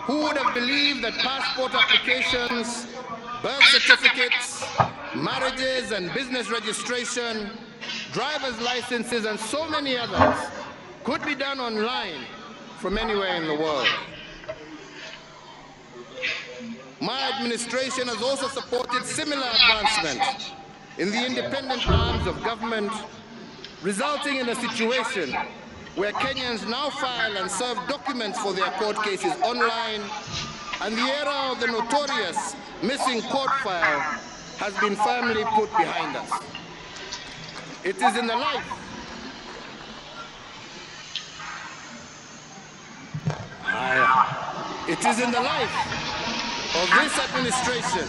Who would have believed that passport applications, birth certificates, marriages and business registration, driver's licenses, and so many others could be done online from anywhere in the world? My administration has also supported similar advancement in the independent arms of government, resulting in a situation where Kenyans now file and serve documents for their court cases online, and the era of the notorious missing court file has been firmly put behind us. It is in the life of this administration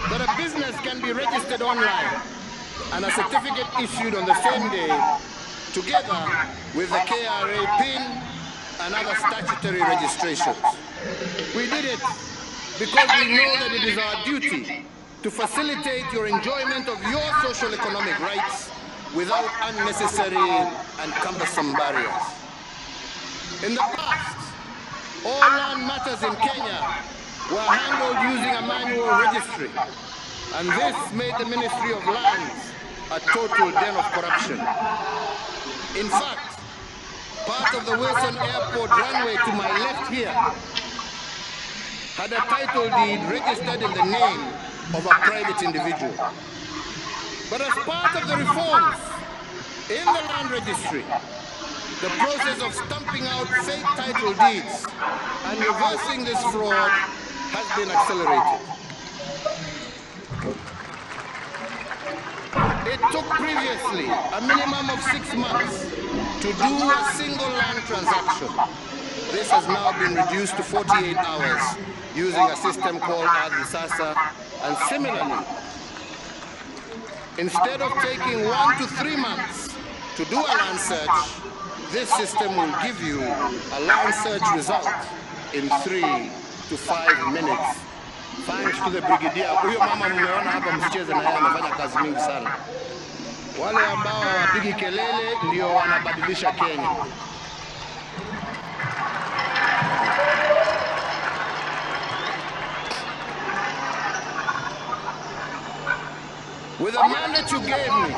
that a business can be registered online and a certificate issued on the same day, together with the KRA PIN and other statutory registrations. We did it because we know that it is our duty to facilitate your enjoyment of your social economic rights without unnecessary and cumbersome barriers. In the past, all land matters in Kenya were handled using a manual registry, and this made the Ministry of Lands a total den of corruption. In fact, part of the Wilson Airport runway to my left here had a title deed registered in the name of a private individual. But as part of the reforms in the land registry, the process of stamping out fake title deeds and reversing this fraud has been accelerated. It took previously a minimum of 6 months to do a single land transaction. This has now been reduced to 48 hours using a system called Adisasa, and similarly, instead of taking 1 to 3 months to do a land search, this system will give you a land search result in 3 to 5 minutes. Thanks to the brigadier. Huyo mama mmeona hapa msicheze na yeye anafanya kazi mingi sana. Wale ambao hawapigi kelele ndio wanabadilisha Kenya. With the mandate you gave me,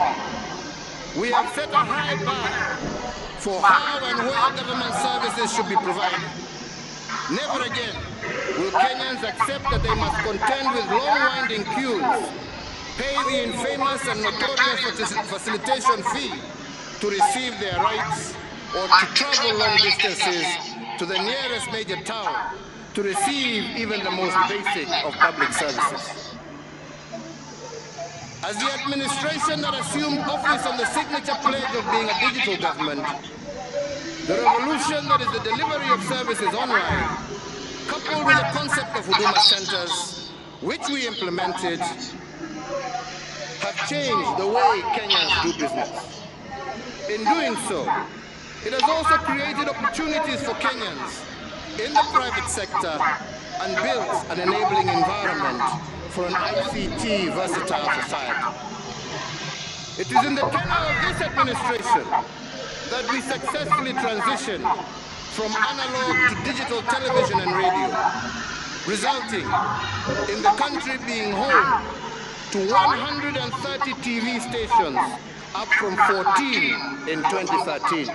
we have set a high bar for how and where government services should be provided. Never again will Kenyans accept that they must contend with long winding queues, pay the infamous and notorious facilitation fee to receive their rights, or to travel long distances to the nearest major town to receive even the most basic of public services. As the administration that assumed office on the signature pledge of being a digital government, the revolution that is the delivery of services online, coupled with the concept of Huduma centers, which we implemented, have changed the way Kenyans do business. In doing so, it has also created opportunities for Kenyans in the private sector and built an enabling environment for an ICT versatile society. It is in the tenure of this administration that we successfully transitioned from analog to digital television and radio, resulting in the country being home to 130 TV stations, up from 14 in 2013.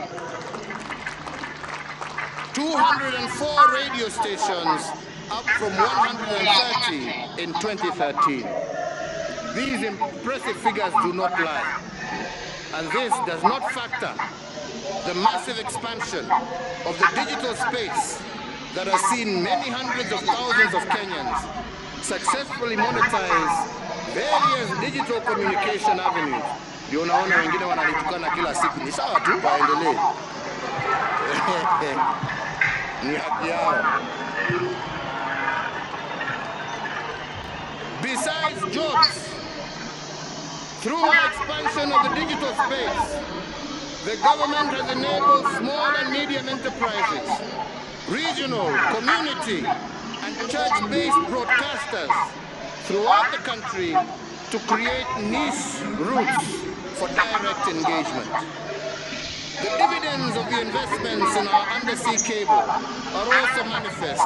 204 radio stations, up from 130 in 2013. These impressive figures do not lie, and this does not factor the massive expansion of the digital space that has seen many hundreds of thousands of Kenyans successfully monetize various digital communication avenues. Ndio unaona wengine wanalitukana kila siku. Ni sawa tu, waendelee. Ni haki yao. Besides jobs, through our expansion of the digital space, the government has enabled small and medium enterprises, regional, community, and church-based broadcasters throughout the country to create niche routes for direct engagement. The dividends of the investments in our undersea cable are also manifest.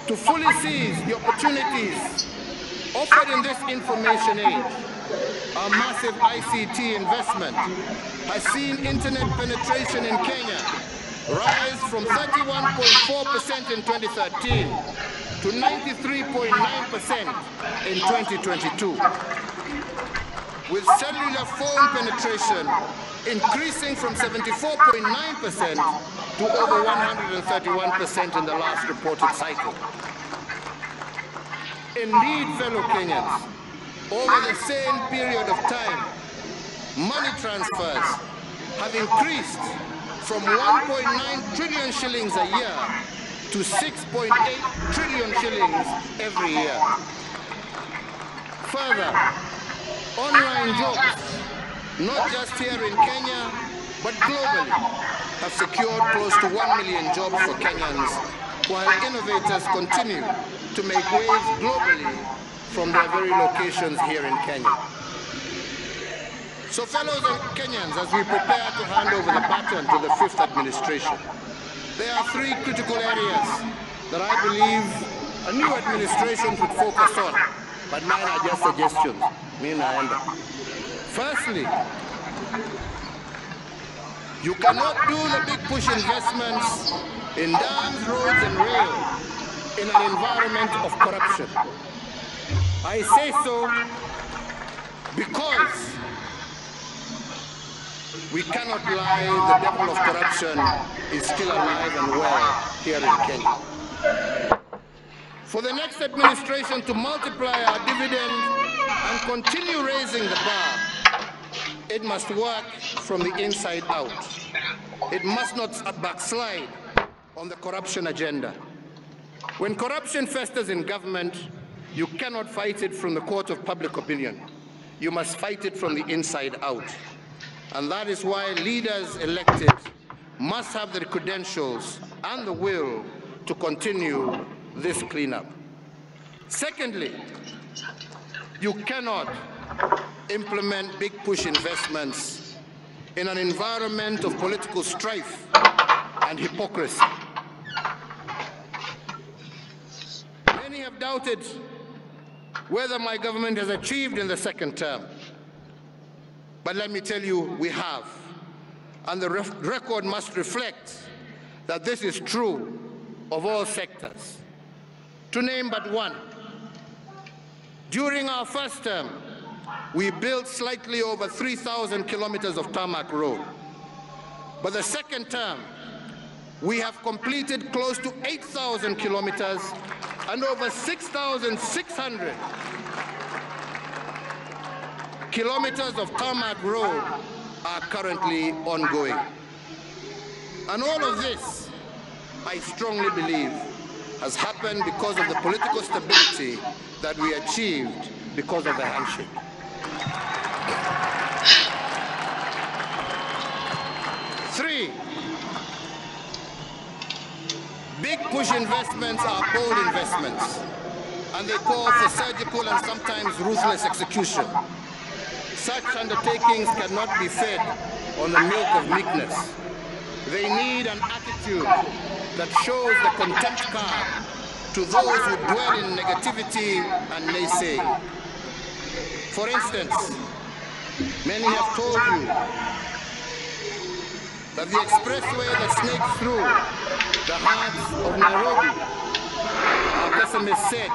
To fully seize the opportunities offered in this information age, our massive ICT investment has seen internet penetration in Kenya rise from 31.4% in 2013 to 93.9% in 2022. With cellular phone penetration increasing from 74.9% to over 131% in the last reported cycle. Indeed, fellow Kenyans, over the same period of time, money transfers have increased from 1.9 trillion shillings a year to 6.8 trillion shillings every year. Further, online jobs, not just here in Kenya, but globally, have secured close to 1 million jobs for Kenyans, while innovators continue to make waves globally from their very locations here in Kenya. So fellows Kenyans, as we prepare to hand over the baton to the fifth administration, there are three critical areas that I believe a new administration should focus on, but mine are just suggestions. Firstly, you cannot do the big push investments in dams, roads, and rail in an environment of corruption. I say so because we cannot lie, the devil of corruption is still alive and well here in Kenya. For the next administration to multiply our dividend and continue raising the bar, it must work from the inside out. It must not backslide on the corruption agenda. When corruption festers in government, you cannot fight it from the court of public opinion. You must fight it from the inside out. And that is why leaders elected must have the credentials and the will to continue this cleanup. Secondly, you cannot implement big push investments in an environment of political strife and hypocrisy. Many have doubted whether my government has achieved in the second term. But let me tell you, we have. And the record must reflect that this is true of all sectors. To name but one, during our first term, we built slightly over 3,000 kilometers of tarmac road. But the second term, we have completed close to 8,000 kilometers and over 6,600 kilometers of tarmac road are currently ongoing. And all of this, I strongly believe, has happened because of the political stability that we achieved because of the handshake. Three, big push investments are bold investments, and they call for surgical and sometimes ruthless execution. Such undertakings cannot be fed on the milk of meekness. They need an attitude that shows the contempt card to those who dwell in negativity and naysaying. For instance, many have told you that the expressway that snakes through the heart of Nairobi, our pessimists said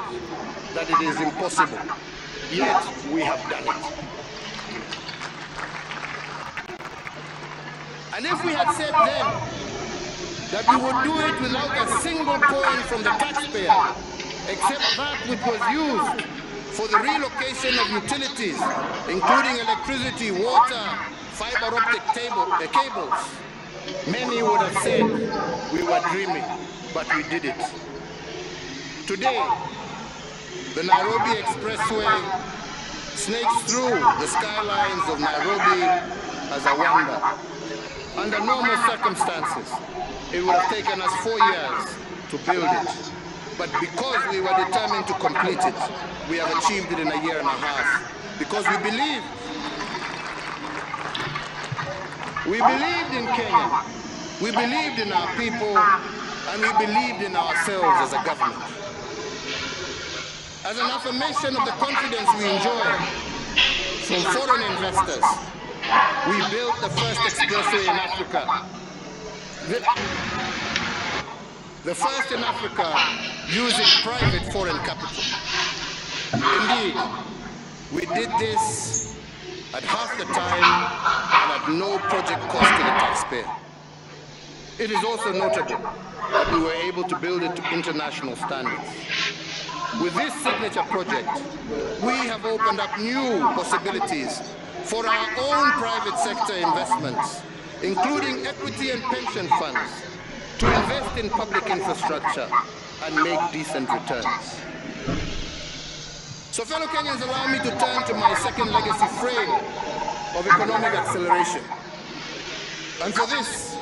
that it is impossible, yet we have done it. And if we had said then that we would do it without a single coin from the taxpayer, except that which was used for the relocation of utilities, including electricity, water, fiber optic cables, many would have said we were dreaming, but we did it. Today, the Nairobi Expressway snakes through the skylines of Nairobi as a wonder. Under normal circumstances, it would have taken us 4 years to build it. But because we were determined to complete it, we have achieved it in a year and a half. Because we believe We believed in Kenya, we believed in our people, and we believed in ourselves as a government. As an affirmation of the confidence we enjoy from foreign investors, we built the first expressway in Africa. The first in Africa using private foreign capital. Indeed, we did this at half the time and at no project cost to the taxpayer. It is also notable that we were able to build it to international standards. With this signature project, we have opened up new possibilities for our own private sector investments, including equity and pension funds, to invest in public infrastructure and make decent returns. So fellow Kenyans, allow me to turn to my second legacy frame of economic acceleration. And for this,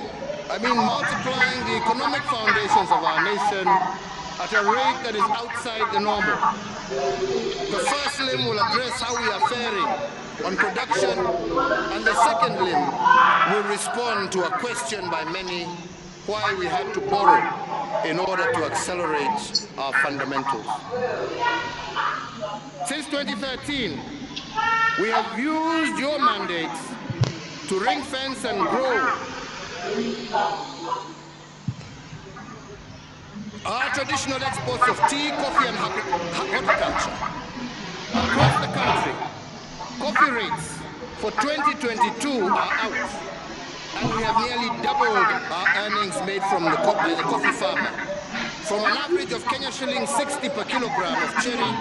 I mean multiplying the economic foundations of our nation at a rate that is outside the normal. The first limb will address how we are faring on production, and the second limb will respond to a question by many why we had to borrow in order to accelerate our fundamentals. Since 2013, we have used your mandate to ring fence and grow our traditional exports of tea, coffee, and horticulture. Across the country, coffee rates for 2022 are out, and we have nearly doubled our earnings made from the coffee farmer, from an average of Kenya shillings 60 per kilogram of cherry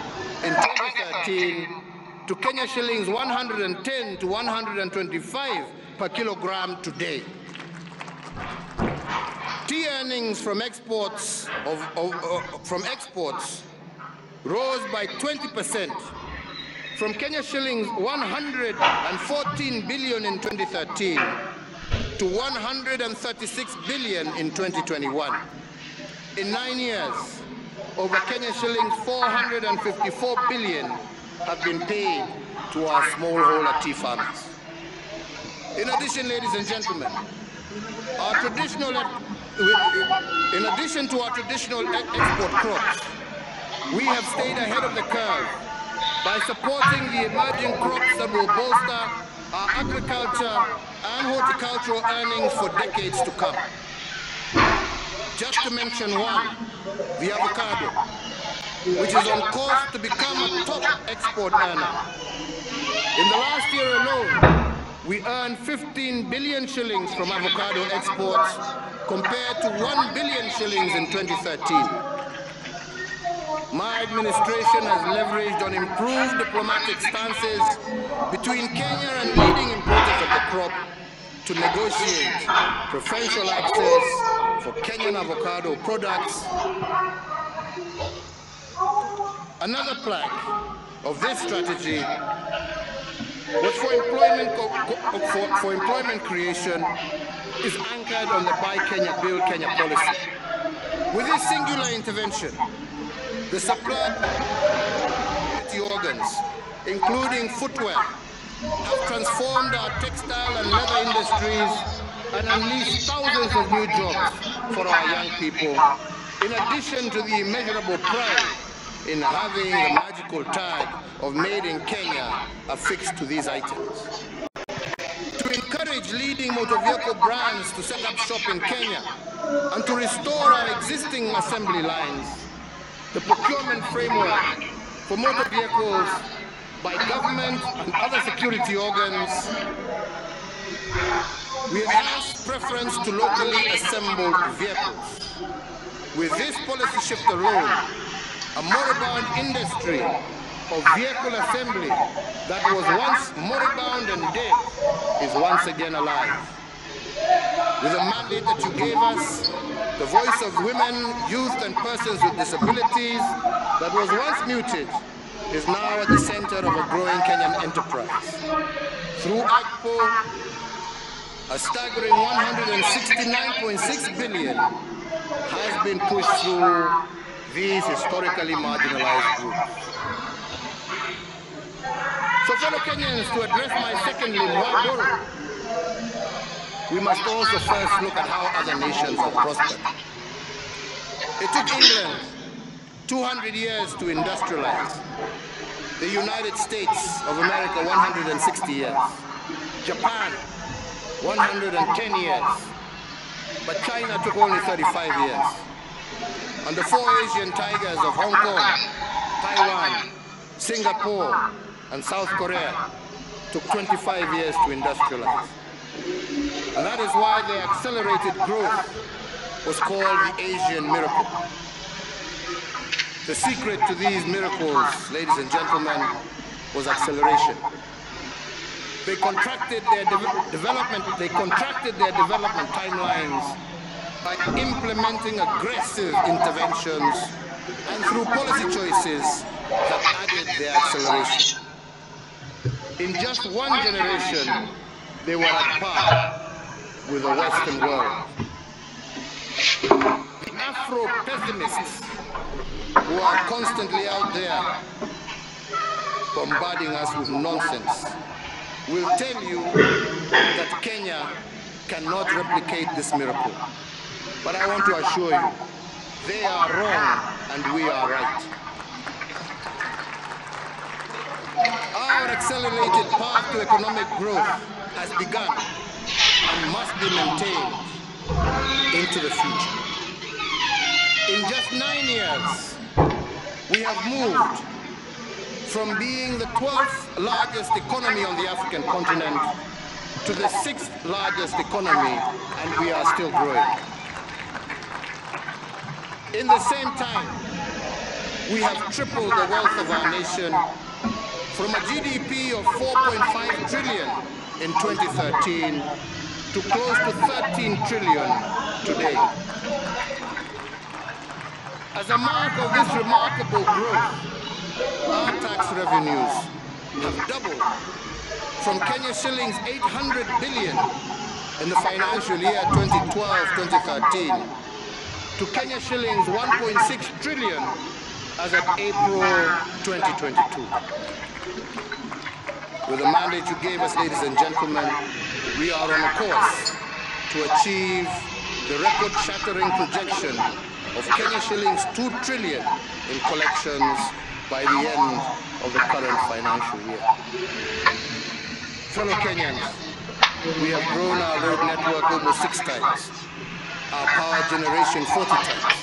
in 2013 to Kenya shillings 110 to 125 per kilogram today. Tea earnings from exports rose by 20%, from Kenya shillings 114 billion in 2013 to 136 billion in 2021. In 9 years, over Kenya shillings 454 billion have been paid to our smallholder tea farmers. In addition, ladies and gentlemen, in addition to our traditional export crops, we have stayed ahead of the curve by supporting the emerging crops that will bolster our agriculture and horticultural earnings for decades to come. Just to mention one, the avocado, which is on course to become a top export earner. In the last year alone, we earned 15 billion shillings from avocado exports compared to 1 billion shillings in 2013. My administration has leveraged on improved diplomatic stances between Kenya and leading importers of the crop to negotiate preferential access for Kenyan avocado products. Another plank of this strategy was for employment creation is anchored on the Buy Kenya, Build Kenya policy. With this singular intervention, the supply of organs, including footwear, have transformed our textile and leather industries and unleashed thousands of new jobs for our young people, in addition to the immeasurable pride in having the magical tag of Made in Kenya affixed to these items. To encourage leading motor vehicle brands to set up shop in Kenya and to restore our existing assembly lines, the procurement framework for motor vehicles by government and other security organs, we enhanced preference to locally assembled vehicles. With this policy shift alone, a moribund industry of vehicle assembly that was once moribund and dead is once again alive. With the mandate that you gave us, the voice of women, youth, and persons with disabilities that was once muted is now at the center of a growing Kenyan enterprise. Through AGPO, a staggering 169.6 billion has been pushed through these historically marginalized groups. So fellow Kenyans, to address my second limb, why borrow? we must also first look at how other nations have prospered. It took England 200 years to industrialize, the United States of America 160 years, Japan 110 years, but China took only 35 years. And the four Asian tigers of Hong Kong, Taiwan, Singapore, and South Korea took 25 years to industrialize. And that is why the accelerated growth was called the Asian miracle. The secret to these miracles, ladies and gentlemen, was acceleration. They contracted their development timelines by implementing aggressive interventions and through policy choices that added their acceleration. In just one generation, they were at par with the Western world. The Afro-pessimists who are constantly out there bombarding us with nonsense will tell you that Kenya cannot replicate this miracle. But I want to assure you, they are wrong and we are right. Our accelerated path to economic growth has begun and must be maintained into the future. In just 9 years, we have moved from being the 12th largest economy on the African continent to the 6th largest economy, and we are still growing. In the same time, we have tripled the wealth of our nation from a GDP of 4.5 trillion in 2013 to close to 13 trillion today. As a mark of this remarkable growth, our tax revenues have doubled from Kenya shillings 800 billion in the financial year 2012-2013 to Kenya shillings 1.6 trillion as of April 2022. With the mandate you gave us, ladies and gentlemen, we are on a course to achieve the record-shattering projection of Kenya shillings 2 trillion in collections by the end of the current financial year. Fellow Kenyans, we have grown our road network almost 6 times, our power generation 40 times,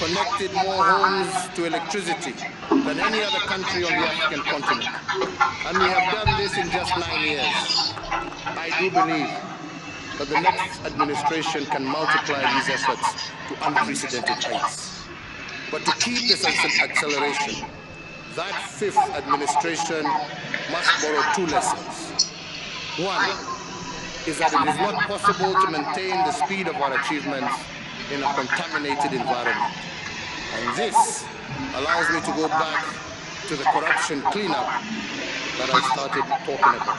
connected more homes to electricity than any other country on the African continent. And we have done this in just 9 years. I do believe that the next administration can multiply these efforts to unprecedented heights. But to keep this acceleration, that 5th administration must borrow 2 lessons. One is that it is not possible to maintain the speed of our achievements in a contaminated environment. And this allows me to go back to the corruption cleanup that I started talking about.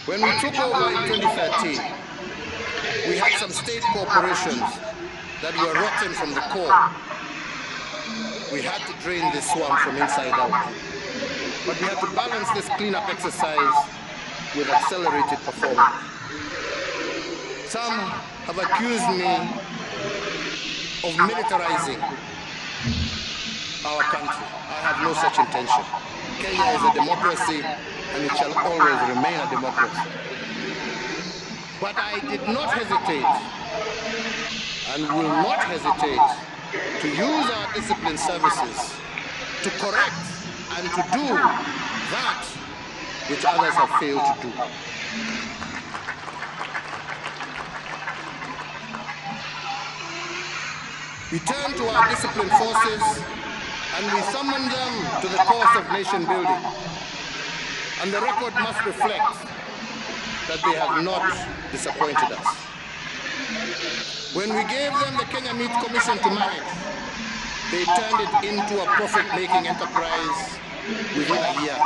When we took over in 2013, we had some state corporations that were rotten from the core. We had to drain this swamp from inside out. But we had to balance this cleanup exercise with accelerated performance. Some have accused me of militarizing our country. I have no such intention. Kenya is a democracy and it shall always remain a democracy. But I did not hesitate and will not hesitate to use our discipline services to correct and to do that which others have failed to do. We turn to our disciplined forces and we summon them to the cause of nation building. And the record must reflect that they have not disappointed us. When we gave them the Kenya Meat Commission to manage, they turned it into a profit-making enterprise within a year.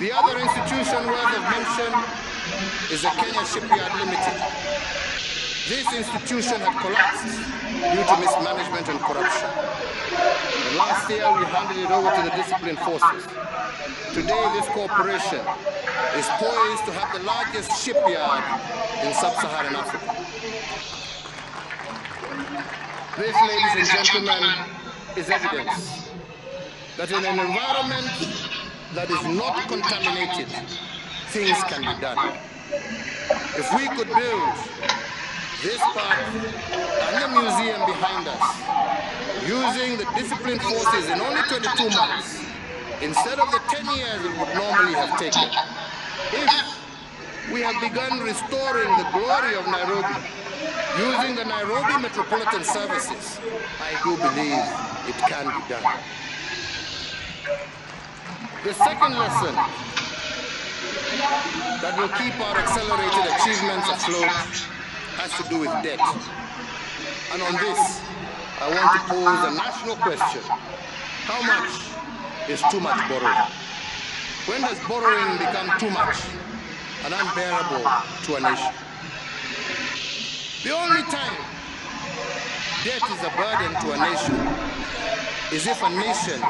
The other institution worth of mention is the Kenya Shipyard Limited. This institution had collapsed due to mismanagement and corruption. And last year, we handed it over to the disciplined forces. Today, this corporation is poised to have the largest shipyard in sub-Saharan Africa. This, ladies and gentlemen, is evidence that in an environment that is not contaminated, things can be done. If we could build this park and the museum behind us using the disciplined forces in only 22 months, instead of the 10 years it would normally have taken, if we have begun restoring the glory of Nairobi using the Nairobi Metropolitan Services, I do believe it can be done. The second lesson that will keep our accelerated achievements afloat has to do with debt. And on this, I want to pose a national question. How much is too much borrowing? When does borrowing become too much and unbearable to a nation? The only time debt is a burden to a nation is if a nation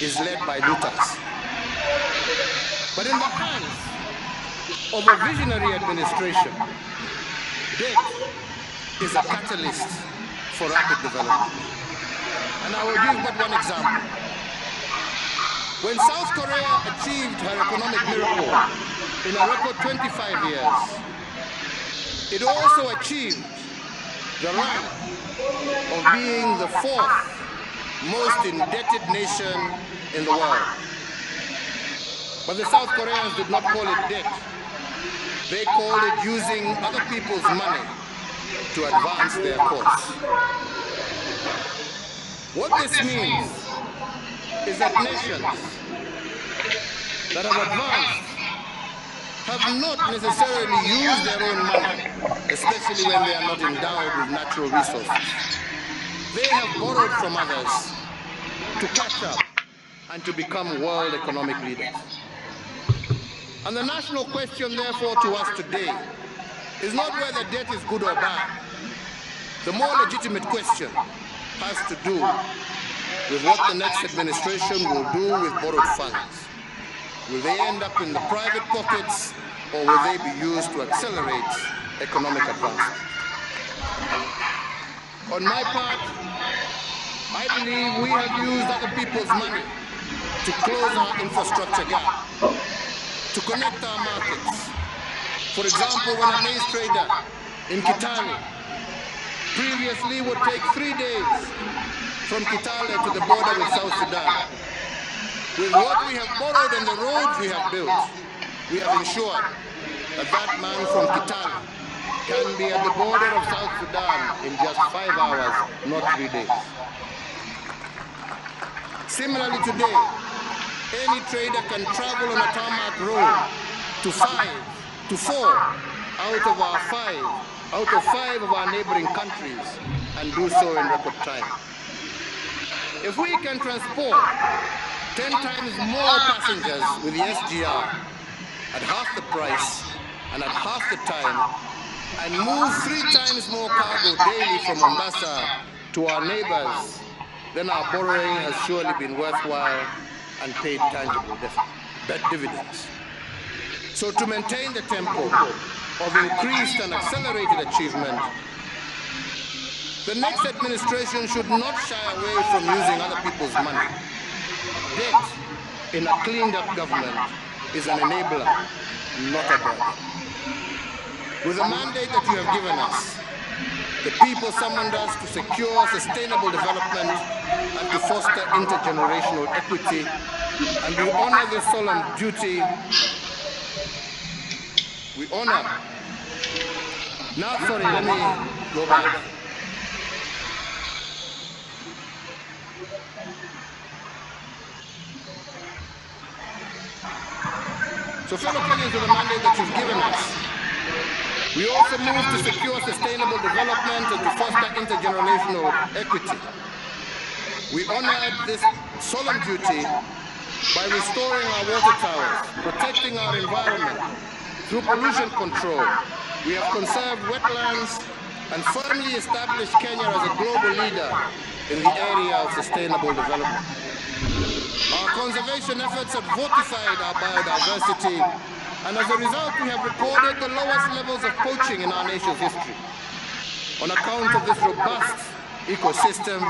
is led by looters. But in the hands of a visionary administration, debt is a catalyst for rapid development. And I will give but one example. When South Korea achieved her economic miracle in a record 25 years, it also achieved the rank of being the fourth most indebted nation in the world. But the South Koreans did not call it debt. They called it using other people's money to advance their cause. What this means is that nations that have advanced have not necessarily used their own money, especially when they are not endowed with natural resources. They have borrowed from others to catch up and to become world economic leaders. And the national question, therefore, to us today is not whether debt is good or bad. The more legitimate question has to do with what the next administration will do with borrowed funds. Will they end up in the private pockets, or will they be used to accelerate economic advancement? On my part, I believe we have used other people's money to close our infrastructure gap, to connect our markets. For example, when a maize trader in Kitale previously would take 3 days from Kitale to the border with South Sudan, with what we have borrowed and the roads we have built, we have ensured that that man from Kitale can be at the border of South Sudan in just 5 hours, not 3 days. Similarly today, any trader can travel on a tarmac road to 4 out of 5 of our neighboring countries and do so in record time. If we can transport 10 times more passengers with the SGR at half the price and at half the time, and move 3 times more cargo daily from Mombasa to our neighbors, then our borrowing has surely been worthwhile and paid tangible dividends. So to maintain the tempo of increased and accelerated achievement, the next administration should not shy away from using other people's money. Debt in a cleaned-up government is an enabler, not a burden. With the mandate that you have given us, the people summoned us to secure sustainable development and to foster intergenerational equity, and we honor this solemn duty. We honor. Now, sorry, let me go back. So fellow Kenyans, with the mandate that you've given us, we also move to secure sustainable development and to foster intergenerational equity. We honored this solemn duty by restoring our water towers, protecting our environment through pollution control, We have conserved wetlands and firmly established Kenya as a global leader in the area of sustainable development. Our conservation efforts have fortified our biodiversity, and as a result, we have recorded the lowest levels of poaching in our nation's history. On account of this robust ecosystem,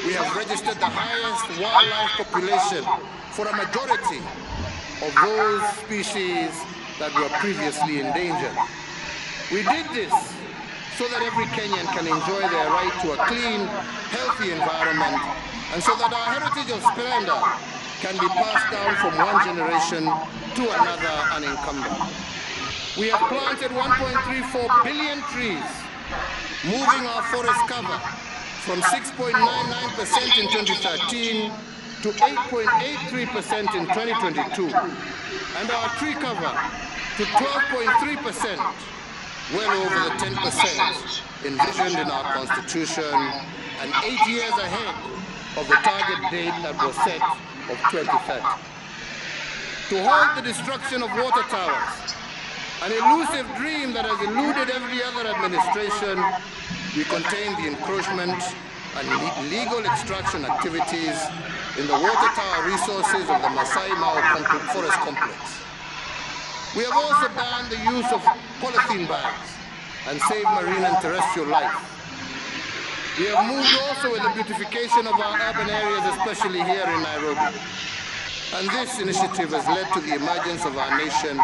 we have registered the highest wildlife population for a majority of those species that were previously endangered. We did this so that every Kenyan can enjoy their right to a clean, healthy environment, and so that our heritage of splendor can be passed down from one generation to another unencumbered. We have planted 1.34 billion trees, moving our forest cover from 6.99% in 2013 to 8.83% in 2022, and our tree cover to 12.3%, well over the 10% envisioned in our Constitution, and 8 years ahead of the target date that was set of 2030. To halt the destruction of water towers, an elusive dream that has eluded every other administration, we contain the encroachment and illegal extraction activities in the water tower resources of the Masai Mara Forest Complex. We have also banned the use of polythene bags and saved marine and terrestrial life. We have moved also with the beautification of our urban areas, especially here in Nairobi. And this initiative has led to the emergence of our nation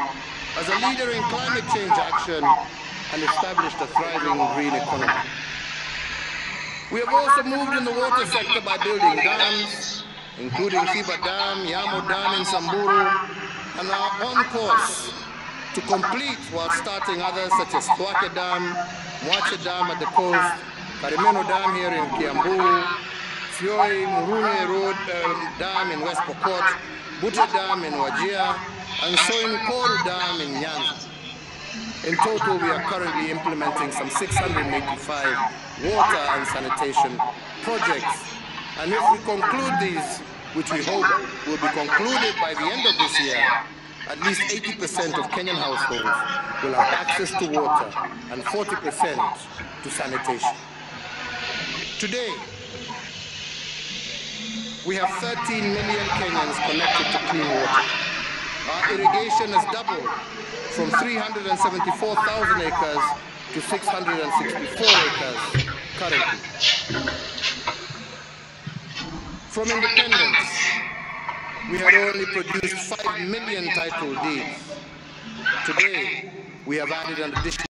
as a leader in climate change action and established a thriving green economy. We have also moved in the water sector by building dams, including Fiba Dam, Yamo Dam in Samburu, and are on course to complete while starting others such as Thwake Dam, Mwache Dam at the coast, Karimeno Dam here in Kiambu, Fioi Murune Road Dam in West Pokot, Bute Dam in Wajir, and Soinkoru Dam in Nyanza. In total, we are currently implementing some 685 water and sanitation projects. And if we conclude these, which we hope will be concluded by the end of this year, at least 80% of Kenyan households will have access to water and 40% to sanitation. Today, we have 13 million Kenyans connected to clean water. Our irrigation has doubled from 374,000 acres to 664 acres currently. From independence, we had only produced 5 million title deeds. Today, we have added an additional